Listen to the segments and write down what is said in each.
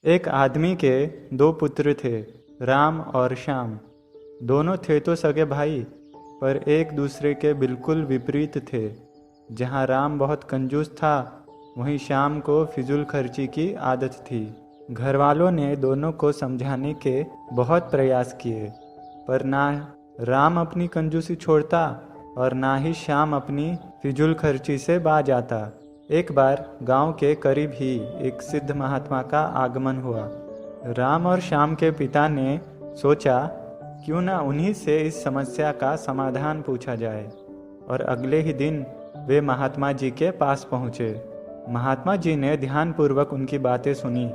एक आदमी के दो पुत्र थे, राम और श्याम। दोनों थे तो सगे भाई, पर एक दूसरे के बिल्कुल विपरीत थे। जहाँ राम बहुत कंजूस था, वहीं श्याम को फिजूल खर्ची की आदत थी। घर वालों ने दोनों को समझाने के बहुत प्रयास किए, पर ना राम अपनी कंजूसी छोड़ता और ना ही श्याम अपनी फिजूल खर्ची से बाज आता। एक बार गांव के करीब ही एक सिद्ध महात्मा का आगमन हुआ। राम और श्याम के पिता ने सोचा, क्यों ना उन्हीं से इस समस्या का समाधान पूछा जाए। और अगले ही दिन वे महात्मा जी के पास पहुँचे। महात्मा जी ने ध्यानपूर्वक उनकी बातें सुनी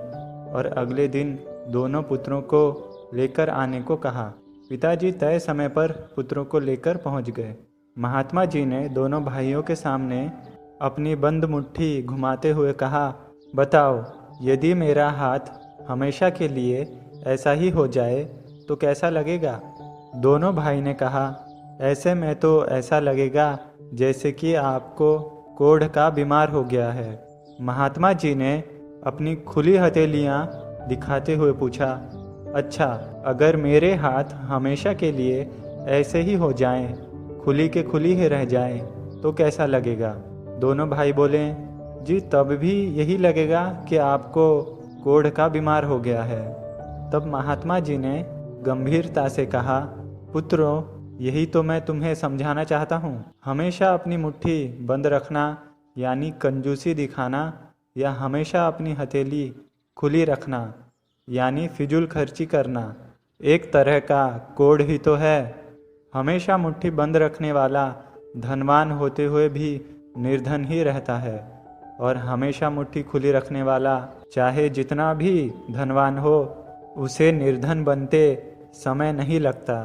और अगले दिन दोनों पुत्रों को लेकर आने को कहा। पिताजी तय समय पर पुत्रों को लेकर पहुंच गए। महात्मा जी ने दोनों भाइयों के सामने अपनी बंद मुट्ठी घुमाते हुए कहा, बताओ, यदि मेरा हाथ हमेशा के लिए ऐसा ही हो जाए तो कैसा लगेगा? दोनों भाई ने कहा, ऐसे में तो ऐसा लगेगा जैसे कि आपको कोढ़ का बीमार हो गया है। महात्मा जी ने अपनी खुली हथेलियां दिखाते हुए पूछा, अच्छा, अगर मेरे हाथ हमेशा के लिए ऐसे ही हो जाएं, खुली के खुली ही रह जाएं, तो कैसा लगेगा? दोनों भाई बोले, जी तब भी यही लगेगा कि आपको कोढ़ का बीमार हो गया है। तब महात्मा जी ने गंभीरता से कहा, पुत्रों, यही तो मैं तुम्हें समझाना चाहता हूँ। हमेशा अपनी मुट्ठी बंद रखना यानी कंजूसी दिखाना, या हमेशा अपनी हथेली खुली रखना यानी फिजूल खर्ची करना एक तरह का कोढ़ ही तो है। हमेशा मुट्ठी बंद रखने वाला धनवान होते हुए भी निर्धन ही रहता है, और हमेशा मुट्ठी खुली रखने वाला चाहे जितना भी धनवान हो, उसे निर्धन बनते समय नहीं लगता।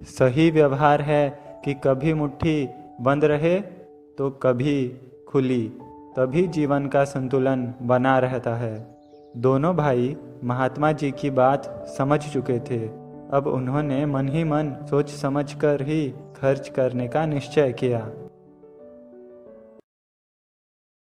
सही व्यवहार है कि कभी मुट्ठी बंद रहे तो कभी खुली, तभी जीवन का संतुलन बना रहता है। दोनों भाई महात्मा जी की बात समझ चुके थे। अब उन्होंने मन ही मन सोच समझ कर ही खर्च करने का निश्चय किया।